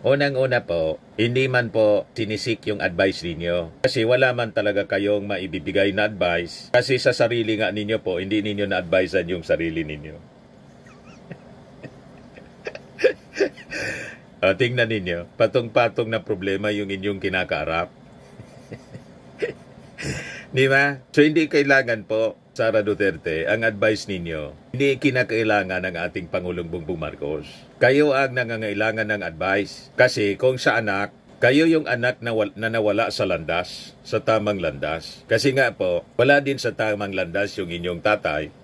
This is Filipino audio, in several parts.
Unang-una po, hindi man po sinisik yung advice ninyo. Kasi wala man talaga kayong maibibigay na advice. Kasi sa sarili nga ninyo po, hindi ninyo na-advisean yung sarili ninyo. Tingnan ninyo, patong-patong na problema yung inyong kinakaarap. Di ba? So hindi kailangan po, Sara Duterte, ang advice ninyo. Hindi kinakailangan ng ating Pangulong Bongbong Marcos. Kayo ang nangangailangan ng advice. Kasi kung sa anak, kayo yung anak na nawala sa landas, sa tamang landas. Kasi nga po, wala din sa tamang landas yung inyong tatay.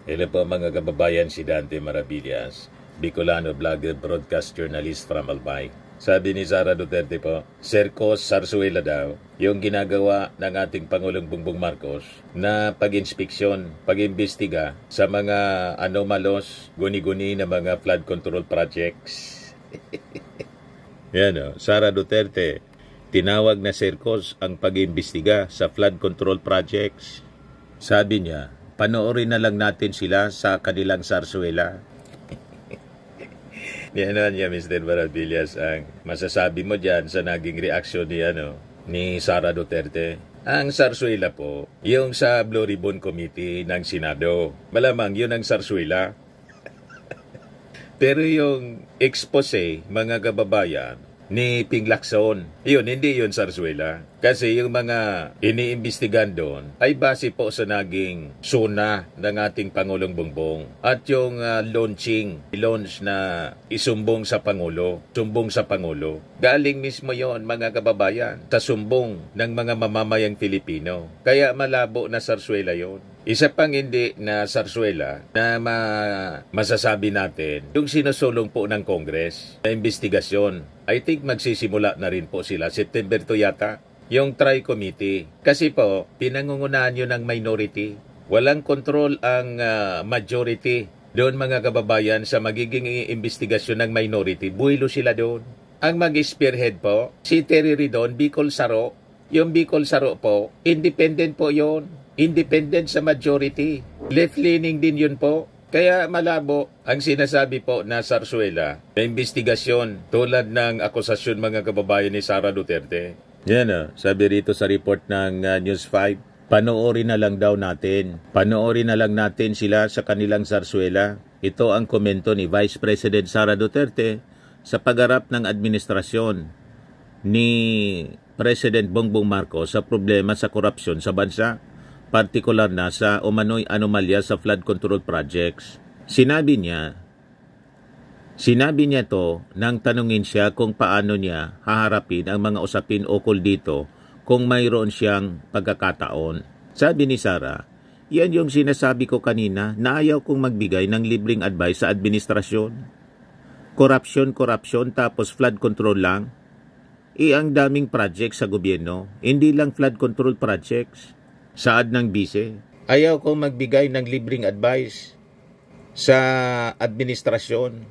Hello po mga kababayan, si Dante Maravillas, Bicolano vlogger, broadcast journalist from Albay. Sabi ni Sara Duterte po, Sercos Zarzuela daw, yung ginagawa ng ating Pangulong Bongbong Marcos na pag-inspeksyon, pag-imbestiga sa mga anomalos, guni-guni na mga flood control projects. Yan o, Sara Duterte, tinawag na Sercos ang pag-imbestiga sa flood control projects. Sabi niya, panoorin na lang natin sila sa kanilang zarzuela. Ano niya, Mr. Maravillas, ang masasabi mo dyan sa naging reaksyon ni Sara Duterte? Ang zarzuela po, yung sa Blue Ribbon Committee ng Senado. Malamang yun ang zarzuela. Pero yung expose, mga kababayan, ni Ping Lacson, yun, hindi yun zarzuela. Kasi yung mga iniimbestigan doon ay base po sa naging suna ng ating Pangulong Bongbong. At yung launch na isumbong sa Pangulo, galing mismo yon mga kababayan, sa sumbong ng mga mamamayang Pilipino. Kaya malabo na zarzuela yon. Isa pang hindi na zarzuela na masasabi natin, yung sinusulong po ng Congress na investigasyon. I think magsisimula na rin po sila. September to yata. Yung Tri-Committee. Kasi po, pinangungunahan yun ng minority. Walang control ang majority. Doon mga kababayan sa magiging investigasyon ng minority. Buwilo sila doon. Ang mag-spearhead po, si Terry Ridon, Bicol Saro. Yung Bicol Saro po, independent po yon. Independent sa majority. Left-leaning din yun po. Kaya malabo ang sinasabi po na zarzuela na investigasyon tulad ng akusasyon mga kababayan ni Sara Duterte. Yan sabi rito sa report ng News 5, panoorin na lang daw natin. Panoorin na lang natin sila sa kanilang zarzuela. Ito ang komento ni Vice President Sara Duterte sa pagharap ng administrasyon ni President Bongbong Marcos sa problema sa korupsyon sa bansa, partikular na sa umano'y anomalya sa flood control projects. Sinabi niya to nang tanungin siya kung paano niya haharapin ang mga usapin ukol dito kung mayroon siyang pagkakataon. Sabi ni Sara, yan yung sinasabi ko kanina na ayaw kong magbigay ng libreng advice sa administrasyon. Korupsyon, tapos flood control lang. Ang daming projects sa gobyerno, hindi lang flood control projects. Saad ng bise, ayaw kong magbigay ng libreng advice sa administrasyon.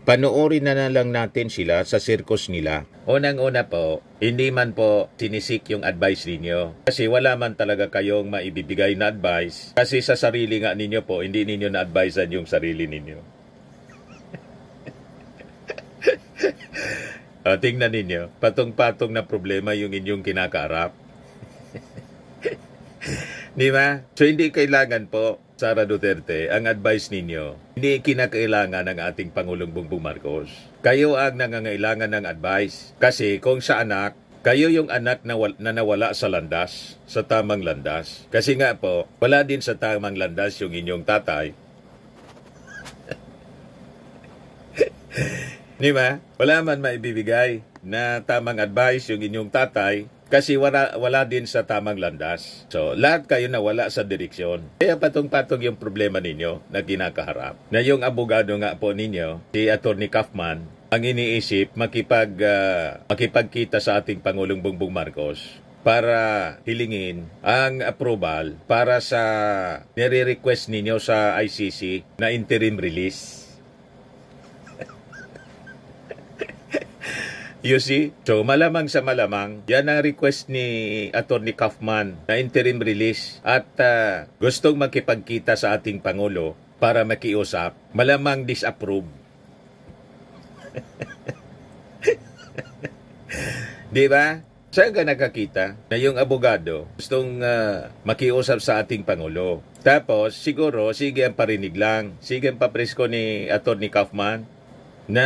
Panoorin na lang natin sila sa circus nila. Unang-una po, hindi man po sinisik yung advice ninyo. Kasi wala man talaga kayong maibibigay na advice. Kasi sa sarili nga ninyo po, hindi ninyo na-advisean yung sarili ninyo. Tingnan ninyo, patong-patong na problema yung inyong kinakaarap. Di ba? So hindi kailangan po, Sara Duterte, ang advice ninyo. Hindi kinakailangan ng ating Pangulong Bongbong Marcos. Kayo ang nangangailangan ng advice. Kasi kung sa anak, kayo yung anak na nawala sa landas, sa tamang landas. Kasi nga po, wala din sa tamang landas yung inyong tatay. Di ba? Wala man maibibigay na tamang advice yung inyong tatay. Kasi wala din sa tamang landas. So, lahat kayo nawala sa direksyon. Kaya patong-patong yung problema ninyo na kinakaharap. Na yung abogado nga po ninyo, si Atty. Kaufman, ang iniisip makipagkita sa ating Pangulong Bongbong Marcos para hilingin ang approval para sa nire-request ninyo sa ICC na interim release. You see? So, malamang sa malamang, yan ang request ni Atty. Kaufman na interim release at gustong makipagkita sa ating Pangulo para makiusap. Malamang disapprove. Di ba? Saan ka nakakita na yung abogado gustong makiusap sa ating Pangulo? Tapos, siguro, sige ang parinig lang. Sige ang papresko ni Atty. Kaufman na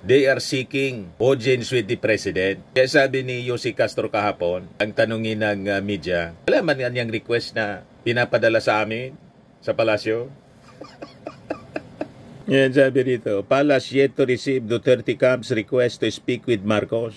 they are seeking audience with the President. Kaya sabi ni Yossi Castro kahapon, ang tanungin ng media, wala man yan yung request na pinapadala sa amin sa palasyo? Yan sabi dito, Palace yet to receive Duterte camp's request to speak with Marcos.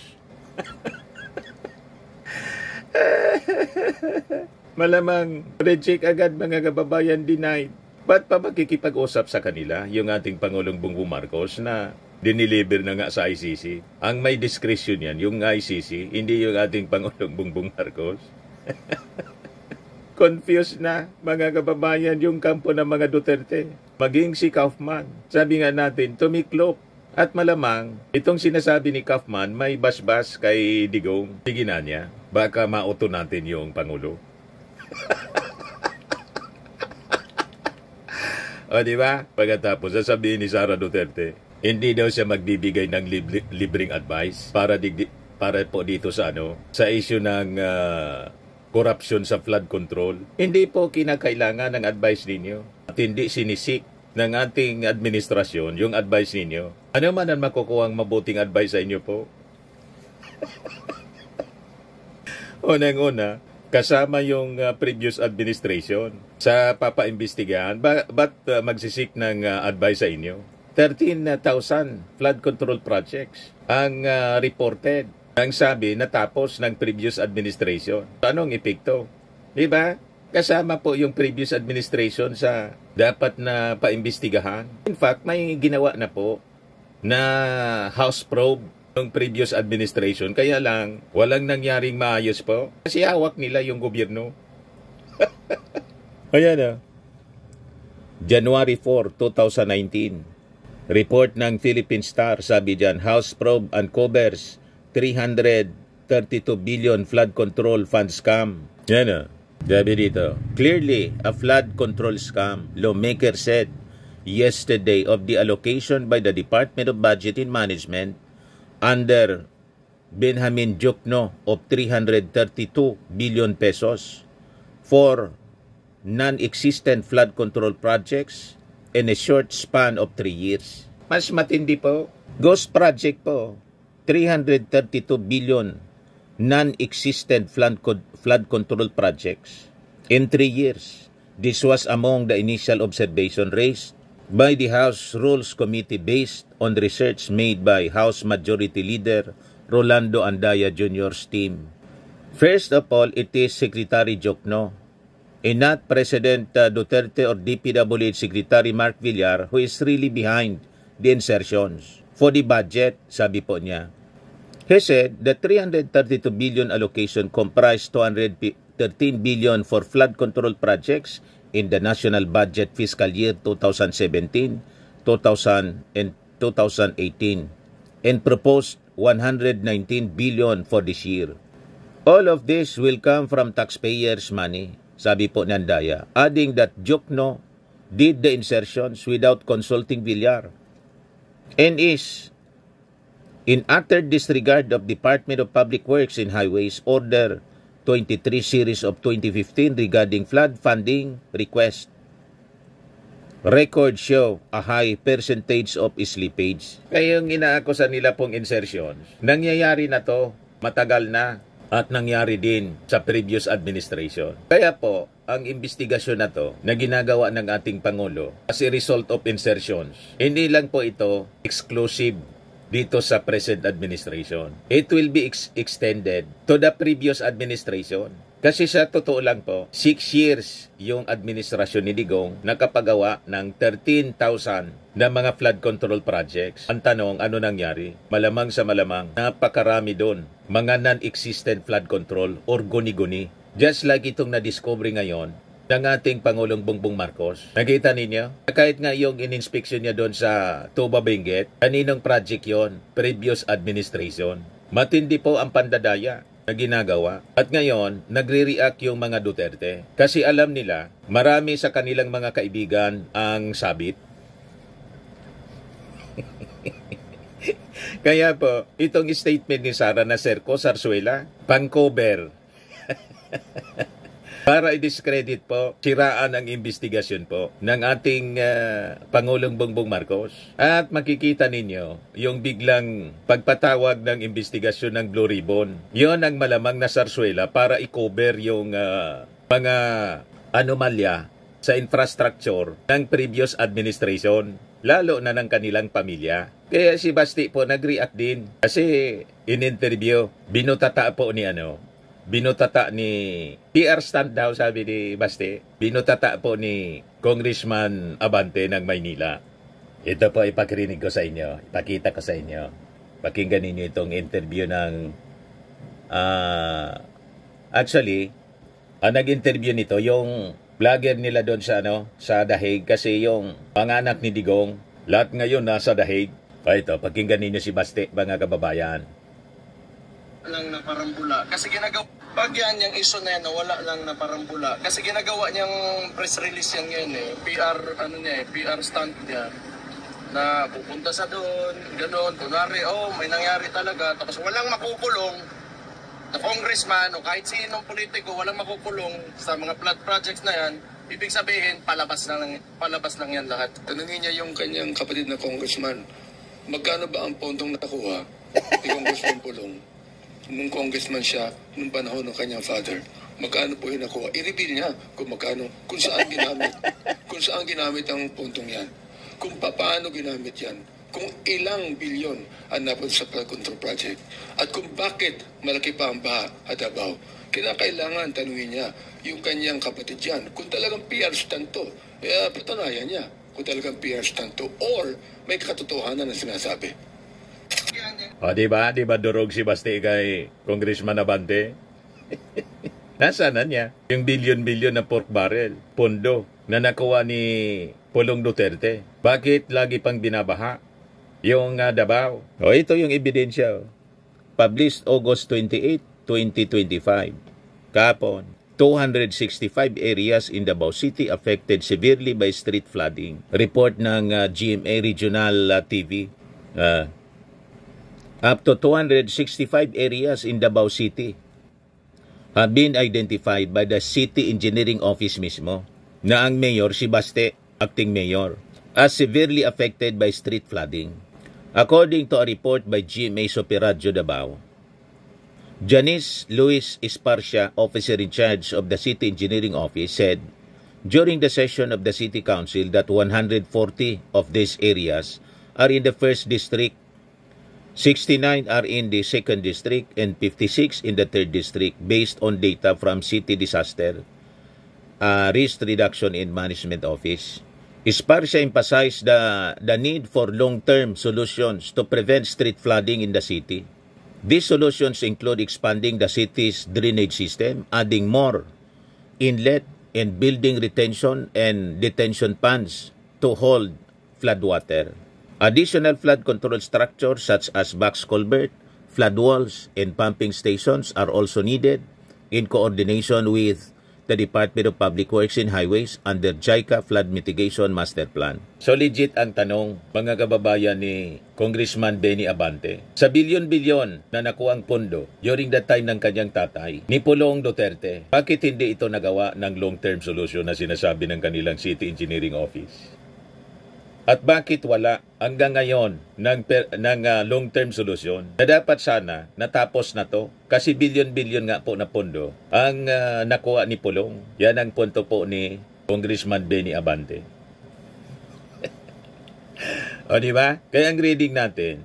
Malamang reject agad mga kababayan, denied. Ba't pa makikipag-usap sa kanila yung ating Pangulong Bongbong Marcos na diniliber na nga sa ICC? Ang may discretion yan, yung ICC, hindi yung ating Pangulong Bongbong Marcos. Confused na mga kababayan yung kampo ng mga Duterte. Maging si Kaufman. Sabi nga natin, tumiklop. At malamang, itong sinasabi ni Kaufman, may basbas kay Digong. Sige na niya, baka mauto natin yung Pangulo. O diba? Pagkatapos, sasabihin ni Sara Duterte, hindi daw siya magbibigay ng libreng advice para po dito sa sa issue ng corruption sa flood control. Hindi po kinakailangan ng advice ninyo. At hindi sinisik ng ating administrasyon yung advice ninyo. Ano man ang makukuha ang mabuting advice sa inyo po? Unang-una, kasama yung previous administration sa papaimbestigahan. Ba't magsisik ng advice sa inyo? 13,000 flood control projects ang reported. Ang sabi natapos ng previous administration. Anong epekto? Diba? Kasama po yung previous administration sa dapat na paimbestigahan. In fact, may ginawa na po na house probe ng previous administration. Kaya lang, walang nangyaring maayos po. Kasi hawak nila yung gobyerno. Ayan na. January 4, 2019. Report ng Philippine Star, sabi dyan, House probe uncovers 332 billion flood control fund scam. Yan na. Sabi dito, clearly a flood control scam, lawmaker said yesterday of the allocation by the Department of Budget and Management under Benjamin Diokno of 332 billion pesos for non-existent flood control projects in a short span of 3 years. Mas matindi po. Ghost project po. 332 billion non-existent flood control projects in 3 years. This was among the initial observation raised by the House Rules Committee based on research made by House Majority Leader Rolando Andaya Jr.'s team. First of all, it is Secretary Diokno, and not President Duterte or DPWH Secretary Mark Villar who is really behind the insertions. For the budget, sabi po niya, he said the 332 billion allocation comprised 213 billion for flood control projects in the national budget fiscal year 2017, 2018 and proposed 119 billion for this year. All of this will come from taxpayers' money, sabi po ni Andaya, adding that Diokno did the insertions without consulting Villar and is in utter disregard of Department of Public Works and Highways Order 23 series of 2015 regarding flood funding request. Records show a high percentage of slippage. Kaya yung inaakusan nila pong insertions, nangyayari na to, matagal na, at nangyari din sa previous administration. Kaya po, ang investigasyon na to na ginagawa ng ating Pangulo as a result of insertions, hindi lang po ito exclusive dito sa present administration. It will be extended to the previous administration. Kasi sa totoo lang po, 6 years yung administrasyon ni Digong nakapagawa ng 13,000 na mga flood control projects. Ang tanong, ano nangyari? Malamang sa malamang, napakarami doon. Mga non-existent flood control or guni-guni. Just like itong na-discover ngayon ng ating Pangulong Bongbong Marcos. Nakita ninyo? Kahit nga yung in-inspection niya doon sa Tuba Benguet, kaninong project yon? Previous administration. Matindi po ang pandadaya na ginagawa. At ngayon, nagre-react yung mga Duterte. Kasi alam nila, marami sa kanilang mga kaibigan ang sabit. Kaya po, itong statement ni Sara na Serco Zarzuela, pang-cover. Para i-discredit po, siraan ang investigasyon po ng ating Pangulong Bongbong Marcos. At makikita ninyo yung biglang pagpatawag ng investigasyon ng Blue Ribbon. Yon ang malamang na Zarzuela para i-cover yung mga anomalya sa infrastructure ng previous administration, lalo na ng kanilang pamilya. Kaya si Basti po nag-react din kasi in-interview, binutata po ni binutata ni PR stand daw, sabi ni Basti. Binutata po ni Congressman Abante ng Maynila. Ito po ipakrinig ko sa inyo. Ipakita ko sa inyo. Pakinggan ninyo itong interview ng actually, ang nag-interview nito yung vlogger nila doon sa sa Dahig, kasi yung mga anak ni Digong lahat ngayon nasa Dahig. Ito, pakinggan ninyo si Basti, mga kababayan. Lang na parambula kasi ginagawa pag yan yung issue na yan, wala lang na parambula kasi ginagawa niyang press release yan ngayon PR PR stunt niya na pupunta sa doon ganoon, kunwari may nangyari talaga, tapos walang makukulong na congressman o kahit sinong politiko, walang makukulong sa mga flood projects na yan. Ibig sabihin palabas lang yan lahat. Tanungin niya yung kanyang kapatid na congressman, magkano ba ang pondong nakuha ni Congressman Pulong nung congressman siya, nung panahon ng kanyang father? Magkano po yung nakuha? I-reveal niya kung magkano, kung saan ginamit ang puntong yan, kung paano ginamit yan, kung ilang bilyon ang napunta sa flood control project, at kung bakit malaki pa ang baha at Davao. Kinakailangan tanungin niya yung kanyang kapatid yan, kung talagang PR stunt to, patanayan niya kung talagang PR stunt to, or may katotohanan na sinasabi. O, diba durog si Basti kay Congressman Abante? Nasaan na niya yung bilyon-bilyon na pork barrel, pondo, na nakuha ni Pulong Duterte? Bakit lagi pang binabaha yung Davao? O, ito yung ebidensya. Published August 28, 2025. Kapon, 265 areas in Davao City affected severely by street flooding. Report ng GMA Regional TV. Up to 265 areas in Davao City have been identified by the City Engineering Office mismo, na ang mayor si Baste, acting mayor, as severely affected by street flooding. According to a report by GMA Superradyo Davao, Janice Luis Esparcia, officer in charge of the City Engineering Office, said during the session of the City Council that 140 of these areas are in the 1st District, 69 are in the 2nd District, and 56 in the 3rd District based on data from City Disaster Risk Reduction and Management Office. Esparcia emphasized the need for long-term solutions to prevent street flooding in the city. These solutions include expanding the city's drainage system, adding more inlet, and building retention and detention ponds to hold floodwater. Additional flood control structures such as box culvert, flood walls, and pumping stations are also needed in coordination with the Department of Public Works and Highways under JICA Flood Mitigation Master Plan. So legit ang tanong, mga kababayan, ni Congressman Benny Abante. Sa bilyon-bilyon na nakuha ang pondo during that time ng kanyang tatay, ni Pulong Duterte, bakit hindi ito nagawa ng long-term solution na sinasabi ng kanilang City Engineering Office? At bakit wala hanggang ngayon ng long-term solution na dapat sana natapos na to? Kasi bilyon-bilyon nga po na pondo ang nakuha ni Pulong. Yan ang punto po ni Congressman Benny Abante. O diba? Kaya ang reading natin,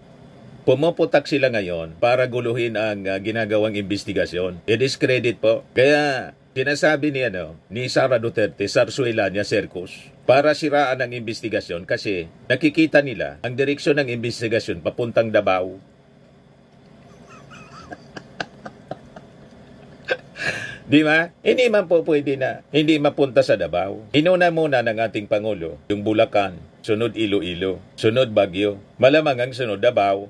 pumuputak sila ngayon para guluhin ang ginagawang investigasyon. I-discredit po. Kaya sinasabi ni Sara Duterte, Zarzuela niya, Sercos, para siraan ang investigasyon kasi nakikita nila ang direksyon ng investigasyon papuntang Davao. Di ba? Hindi man po pwede na hindi mapunta sa Davao. Inuna muna ng ating Pangulo yung Bulacan, sunod Iloilo, sunod Baguio, malamang ang sunod Davao.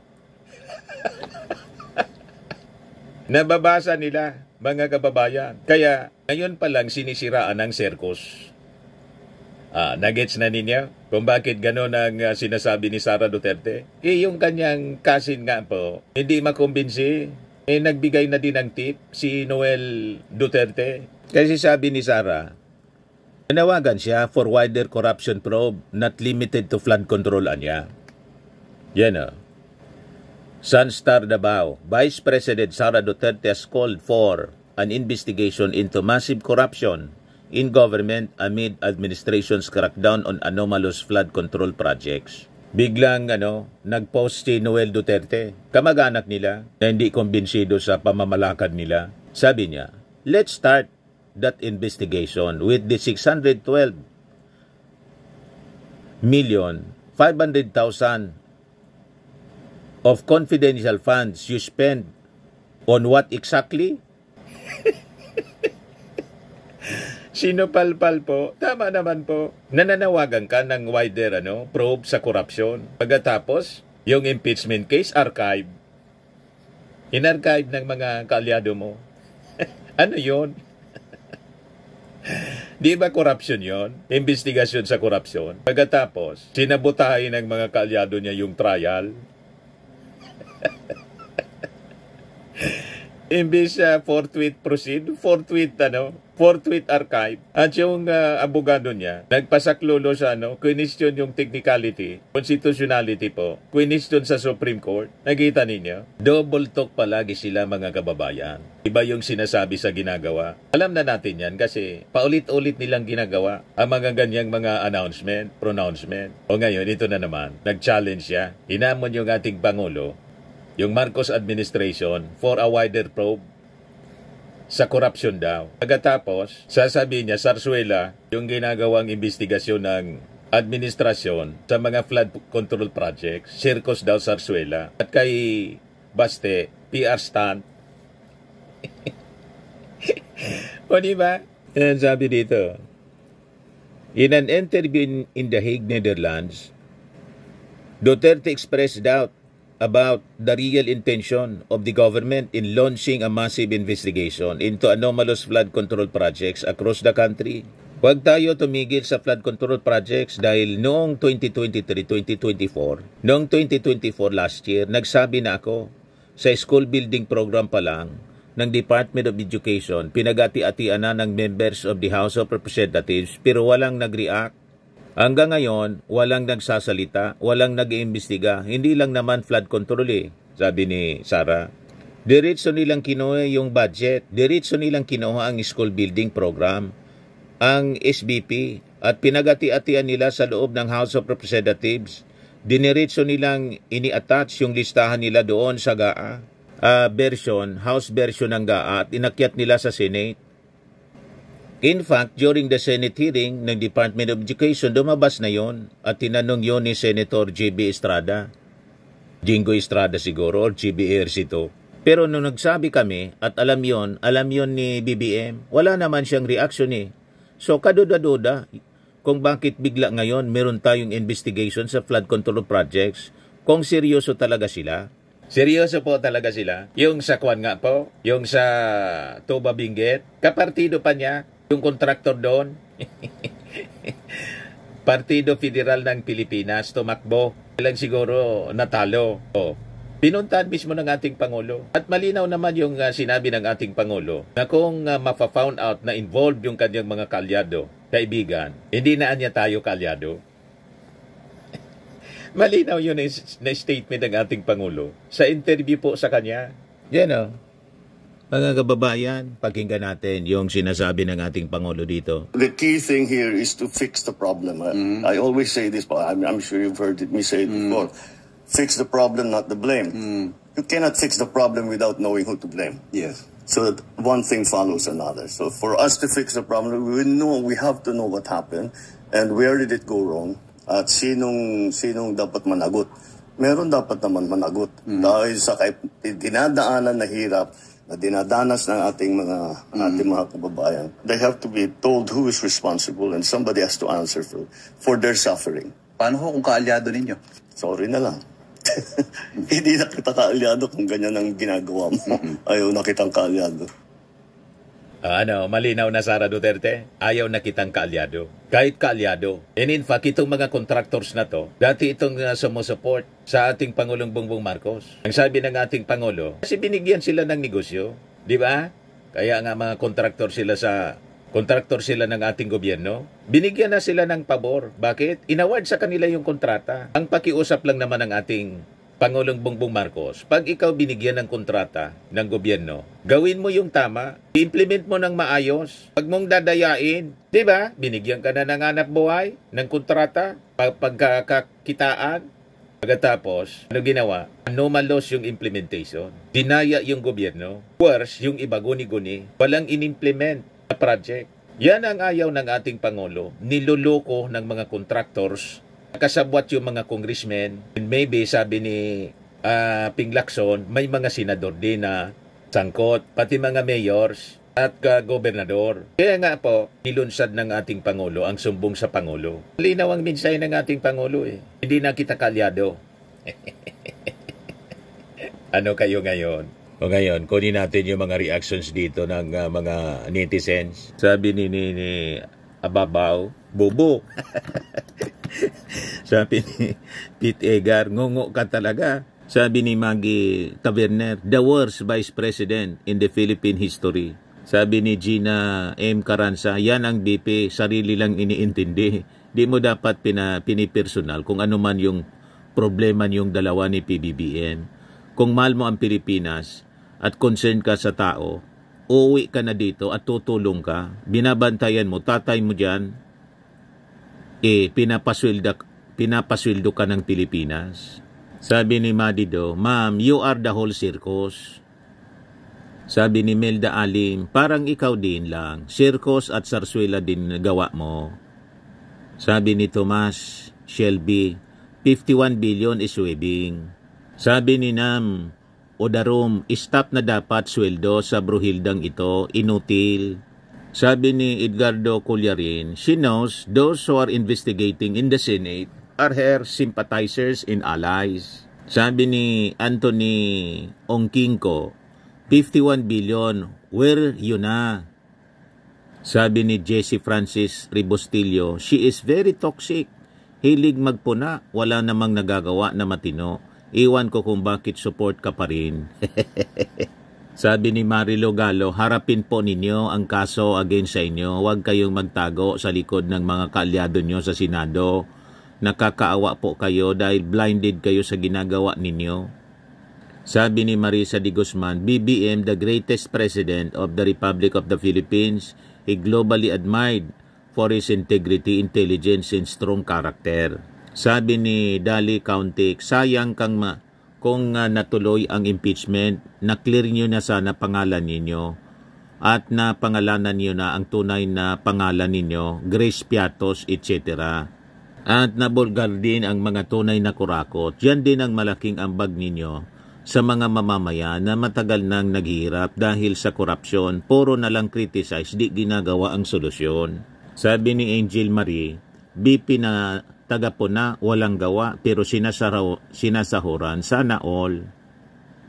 Nababasa nila, mga kababayan. Kaya, ngayon pa lang sinisiraan ng circus. Nagets na ninyo kung bakit gano'n ang sinasabi ni Sara Duterte? Yung kanyang cousin nga po, hindi makumbinsi. Nagbigay na din ng tip si Noel Duterte. Kasi sabi ni Sara, nanawagan siya for wider corruption probe not limited to flood control anya. Yan o. Sunstar Davao, Vice President Sara Duterte has called for an investigation into massive corruption in government amid administration's crackdown on anomalous flood control projects. Biglang nag-post si Noel Duterte, kamag-anak nila, na hindi kumbinsido sa pamamalakad nila. Sabi niya, let's start that investigation with the 612,500,000 of confidential funds you spend on what exactly? Sinupalpal po. Tama naman po. Nananawagan ka ng wider probe sa korupsyon. Pagkatapos, yung impeachment case, archive. In-archive ng mga kaalyado mo. Ano yon? Di ba korupsyon yon? Investigasyon sa korupsyon. Pagkatapos, sinabutahin ng mga kaalyado niya yung trial. Imbis forthwith proceed, forthwith archive. At yung abogado niya, nagpasaklulo sa question yung technicality, constitutionality po, question sa Supreme Court. Nakita ninyo? Double talk palagi sila, mga kababayan. Iba yung sinasabi sa ginagawa. Alam na natin yan kasi paulit-ulit nilang ginagawa ang mga ganyang mga pronouncement. O ngayon, ito na naman, nag-challenge siya. Hinamon yung ating Pangulo, yung Marcos administration, for a wider probe sa corruption daw. Pagkatapos, sasabihin niya, Zarzuela, yung ginagawang investigasyon ng administrasyon sa mga flood control projects, circus daw Zarzuela. At kay Baste, PR stunt. O diba? Yan sabi dito. In an interview in The Hague, Netherlands, Duterte expressed doubt about the real intention of the government in launching a massive investigation into anomalous flood control projects across the country. Huwag tayo tumigil sa flood control projects dahil noong 2023-2024, noong 2024 last year, nagsabi na ako sa school building program pa lang ng Department of Education, pinagati-atian na ng members of the House of Representatives pero walang nag-react. Hanggang ngayon, walang nagsasalita, walang nag-iimbestiga. Hindi lang naman flood control sabi ni Sara. Diretso nilang kinuha yung budget, diretso nilang kinuha ang school building program, ang SBP, at pinagati-atian nila sa loob ng House of Representatives. Diniretso nilang ini-attach yung listahan nila doon sa GAA, House version ng GAA, at inakyat nila sa Senate. In fact, during the Senate hearing ng Department of Education, lumabas na yon at tinanong yon ni Senator J.B. Estrada. Jingo Estrada siguro, or J.B. Ercito. Pero nung nagsabi kami, at alam yon ni BBM, wala naman siyang reaction So kaduda-duda kung bakit bigla ngayon meron tayong investigation sa flood control projects, kung seryoso talaga sila. Seryoso po talaga sila. Yung sa Kwan nga po, yung sa Tuba Benguet, kapartido pa niya. Yung kontraktor doon, Partido Federal ng Pilipinas, tumakbo. Ilang siguro natalo. Pinuntahan mismo ng ating Pangulo. At malinaw naman yung sinabi ng ating Pangulo na kung mafa-found out na involved yung kanyang mga kaalyado, kaibigan, hindi na niya tayo kaalyado. Malinaw yun na statement ng ating Pangulo sa interview po sa kanya. Yan Mga kababayan, pakinggan natin yung sinasabi ng ating Pangulo dito. The key thing here is to fix the problem. I always say this, but I'm sure you've heard me say it before. Fix the problem, not the blame. You cannot fix the problem without knowing who to blame. Yes. So that one thing follows another. So for us to fix the problem, we have to know what happened and where did it go wrong at sinong dapat managot. Meron dapat naman managot dahil sa dinadaanan na hirap na dinadanas ng ating mga kababayan. They have to be told who is responsible and somebody has to answer for their suffering. Paano kung kaalyado ninyo? Sorry na lang. Hindi na kita kaalyado kung ganyan ang ginagawa mo. Ayaw na kitang kaalyado. Malinaw na Sara Duterte, ayaw na kitang kaalyado. Kahit kaalyado. And in fact, itong mga contractors na to, dati itong sumusupport sa ating Pangulong Bongbong Marcos. Ang sabi ng ating Pangulo, kasi binigyan sila ng negosyo. Di ba? Kaya nga mga kontraktor sila ng ating gobyerno. Binigyan na sila ng pabor. Bakit? Inaward sa kanila yung kontrata. Ang pakiusap lang naman ng ating Pangulong Bongbong Marcos, pag ikaw binigyan ng kontrata ng gobyerno, gawin mo yung tama, implement mo ng maayos, pag mong dadayain, di ba? Binigyan ka na ng hanap buhay, ng kontrata, pagkakakitaan. Pagkatapos, ano ginawa? Anomalous yung implementation. Dinaya yung gobyerno. Worse, yung iba guni-guni. Walang inimplement na project. Yan ang ayaw ng ating Pangulo. Niloloko ng mga contractors. Kasabwat yung mga congressmen. And maybe, sabi ni Ping Lacson, may mga senador din na sangkot. Pati mga mayors at gobernador. Kaya nga po, nilunsad ng ating Pangulo ang sumbong sa Pangulo. Linaw ang mensahe ng ating Pangulo eh. Hindi na kita kalyado. Ano kayo ngayon? O ngayon, kunin natin yung mga reactions dito ng mga netizens. Sabi ni Ababaw, Bobo. Sabi ni Pete Egar, ngungo ka talaga. Sabi ni Maggie Taverner, the worst vice president in the Philippine history. Sabi ni Gina M. Caranza, yan ang BP, sarili lang iniintindi. Di mo dapat pinipersonal kung ano man yung problema niyong dalawa ni PBBM. Kung mahal mo ang Pilipinas at concern ka sa tao, uuwi ka na dito at tutulong ka. Binabantayan mo, tatay mo dyan, pinapasweldo ka ng Pilipinas. Sabi ni Madido, Ma'am, you are the whole circus. Sabi ni Melda Alim, parang ikaw din lang. Circus at sarsuela din gawa mo. Sabi ni Tomas Shelby, 51 billion is webbing. Sabi ni Nam Odarom, stop na dapat sweldo sa bruhildang ito, inutil. Sabi ni Edgardo Cullarin, she knows those who are investigating in the Senate are her sympathizers and allies. Sabi ni Anthony Ongkinko, 51 billion, where you na? Sabi ni Jessie Francis Ribostillo, she is very toxic. Hilig magpuna, wala namang nagagawa na matino. Iwan ko kung bakit support ka pa rin. Sabi ni Marilo Galo, harapin po ninyo ang kaso against sa inyo. Huwag kayong magtago sa likod ng mga kaalyado nyo sa Senado. Nakakaawa po kayo dahil blinded kayo sa ginagawa ninyo. Sabi ni Marisa de Guzman, BBM, the greatest president of the Republic of the Philippines, he globally admired for his integrity, intelligence, and strong character. Sabi ni Dali Kauntik, sayang kung natuloy ang impeachment, na-clear nyo na sana pangalan ninyo at na pangalanan nyo na ang tunay na pangalan ninyo, Grace Piatos, etc. At nabulgar din ang mga tunay na kurakot. Yan din ang malaking ambag ninyo sa mga mamamayan na matagal nang naghihirap dahil sa korupsyon. Puro na lang criticize, di ginagawa ang solusyon. Sabi ni Angel Marie, BP na taga po na walang gawa pero sinasahuran, sana all.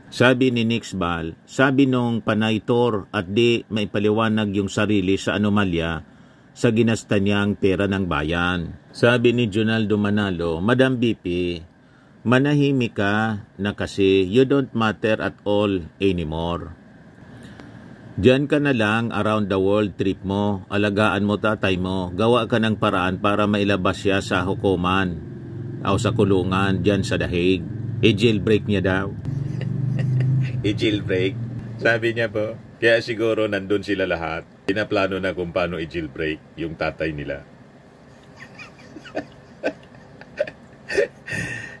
Sabi ni Nixbal, sabi nung panaytor at di maipaliwanag yung sarili sa anomalya sa ginasta niyang pera ng bayan. Sabi ni Jonaldo Manalo, Madam BP, manahimik ka na kasi you don't matter at all anymore. Diyan ka na lang around the world trip mo, alagaan mo tatay mo, gawa ka ng paraan para mailabas siya sa hukuman o sa kulungan diyan sa Dahig. I-jailbreak niya daw. I-jailbreak? Sabi niya po. Kaya siguro nandun sila lahat. Pinaplano na kung paano i-jailbreak yung tatay nila.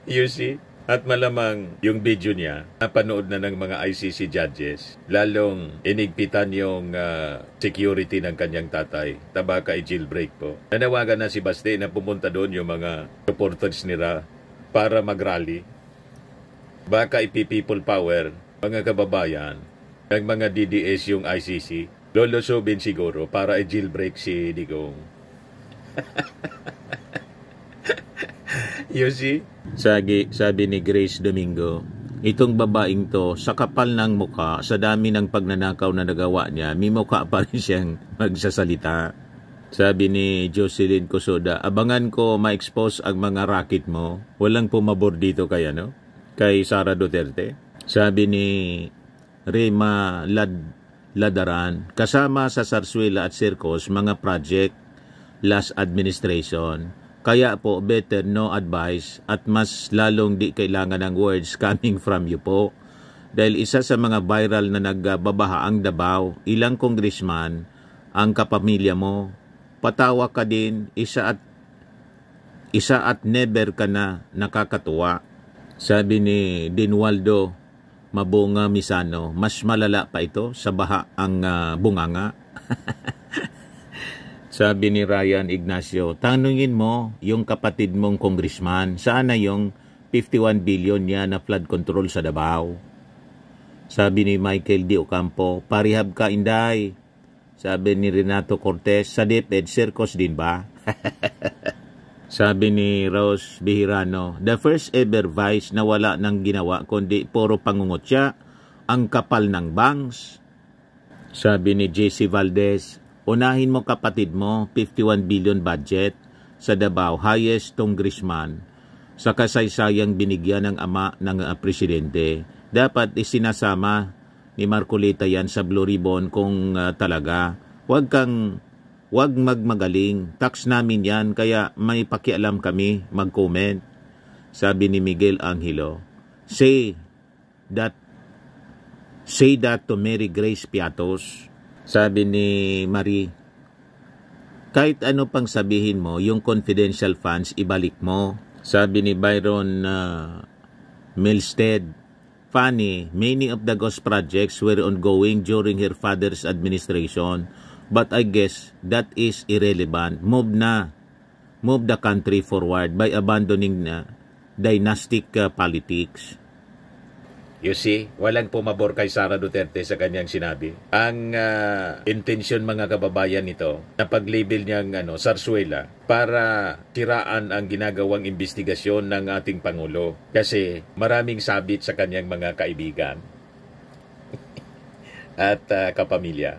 You see? At malamang yung video niya, napanood na ng mga ICC judges, lalong inigpitan yung security ng kanyang tatay. Tabaka i-jailbreak po. Nanawagan na si Baste na pumunta doon yung mga supporters nila para mag-rally. Baka ipi-people power, mga kababayan, ng mga DDS yung ICC, lolosobin siguro para i-jailbreak si Digong. You see? Sabi ni Grace Domingo, itong babaeng to, sa kapal ng mukha, sa dami ng pagnanakaw na nagawa niya, may mukha pa rin siyang magsasalita. Sabi ni Jocelyn Cosoda, abangan ko ma-expose ang mga racket mo. Walang pumabor dito kay Sara Duterte. Sabi ni Rema Ladaran, kasama sa Zarzuela at Circos, mga project last administration. Kaya po, better no advice at mas lalong di kailangan ng words coming from you po. Dahil isa sa mga viral na nagbabaha ang Davao, ilang congressman ang kapamilya mo. Patawa ka din, isa at never ka na nakakatuwa. Sabi ni Dinwaldo Mabunga Misano, mas malala pa ito sa baha ang bunganga. Sabi ni Ryan Ignacio, tanungin mo yung kapatid mong congressman, saan na yung 51 billion niya na flood control sa Davao? Sabi ni Michael D. Ocampo, parihab ka inday. Sabi ni Renato Cortez, sa DepEd, Circos din ba? Sabi ni Rose Bihirano, the first ever vice na wala nang ginawa kundi puro pangungutya, ang kapal ng bangs. Sabi ni JC Valdez, unahin mo kapatid mo, 51 billion budget sa Davao, highest congressman sa kasaysayang binigyan ng ama ng presidente. Dapat isinasama ni Marcolita yan sa Blue Ribbon kung talaga. Wag magmagaling. Tax namin yan, kaya may pakialam kami mag-comment. Sabi ni Miguel Angelo, say that to Mary Grace Piatos. Sabi ni Marie, kahit ano pang sabihin mo, yung confidential funds, ibalik mo. Sabi ni Byron Milstead, funny, many of the ghost projects were ongoing during her father's administration, but I guess that is irrelevant. Move the country forward by abandoning dynastic politics. You see, walang pumabor kay Sara Duterte sa kanyang sinabi. Ang intensyon mga kababayan nito, na pag-label niyang Zarzuela para siraan ang ginagawang investigasyon ng ating Pangulo. Kasi maraming sabit sa kanyang mga kaibigan at kapamilya.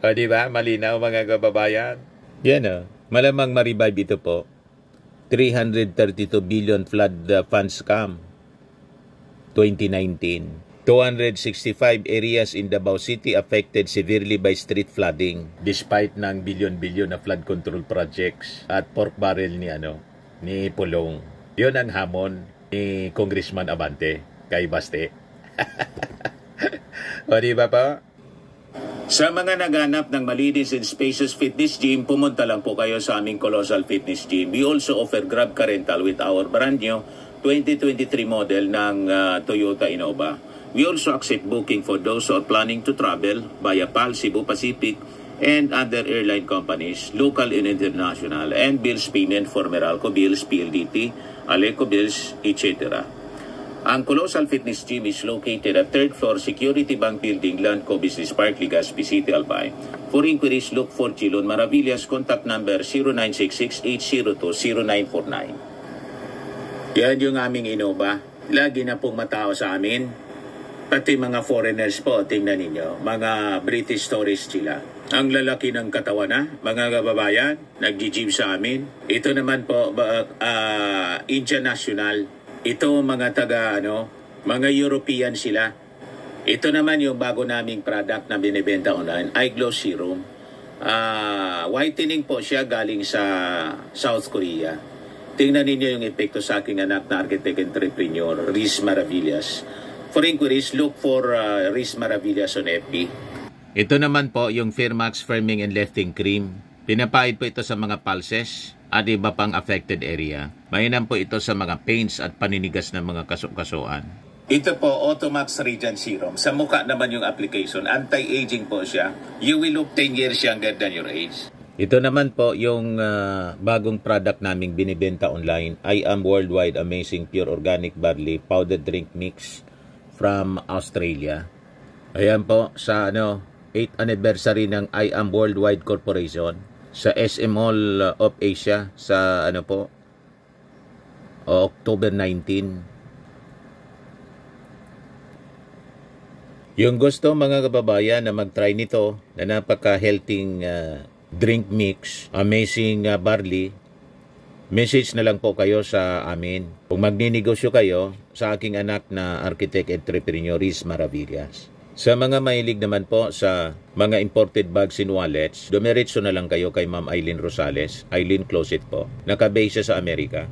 O diba, malinaw mga kababayan? Yan malamang ma-revive ito po. 332 billion flood fund scam. 2019. 265 areas in Davao City affected severely by street flooding despite ng bilyon-bilyon na flood control projects at pork barrel ni Pulong. Yun ang hamon ni Congressman Abante kay Baste. O di ba pa? Sa mga naghanap ng malinis and spacious fitness gym, pumunta lang po kayo sa aming Colossal Fitness Gym. We also offer Grab Car Rental with our brand new 2023 model ng Toyota Innova. We also accept booking for those who are planning to travel via PAL, Cebu Pacific, and other airline companies, local and international, and bills payment for Meralco Bills, PLDT, Aleco Bills, etc. Ang Colossal Fitness Gym is located at 3rd floor Security Bank Building, Landco Business Park, Legazpi City, Albay. For inquiries, look for Chilon Maravillas. Contact number 0966-802-0949. Yan yung aming Innova. Lagi na pong matao sa amin. Pati mga foreigners po, tingnan ninyo. Mga British tourists sila. Ang lalaki ng katawan mga kababayan, nag-gym sa amin. Ito naman po, Indian National. Ito mga mga European sila. Ito naman yung bago naming product na binibenta online, Eye Glow Serum. Whitening po siya galing sa South Korea. Tingnan ninyo yung epekto sa aking anak na architect entrepreneur, Riz Maravillas. For inquiries, look for Riz Maravillas on FB. Ito naman po yung Firmax Firming and Lifting Cream. Pinapahid po ito sa mga pulses at iba pang affected area. Mainam po ito sa mga pains at paninigas ng mga kasukasuan. Ito po, Automax Radiant Serum. Sa mukha naman yung application. Anti-aging po siya. You will look 10 years younger than your age. Ito naman po yung bagong product naming binibenta online. I Am Worldwide Amazing Pure Organic Barley Powdered Drink Mix from Australia. Ayan po sa 8th anniversary ng I Am Worldwide Corporation sa SM Mall of Asia sa o October 19. Yung gusto mga kababayan na mag-try nito na napaka-healthy drink mix, amazing barley, message na lang po kayo sa amin. Kung magninegosyo kayo sa aking anak na architect entrepreneur Riz Maravillas. Sa mga mahilig naman po sa mga imported bags and wallets, dumiretso na lang kayo kay Ma'am Eileen Rosales, Eileen Closet po. Nakabase sa Amerika.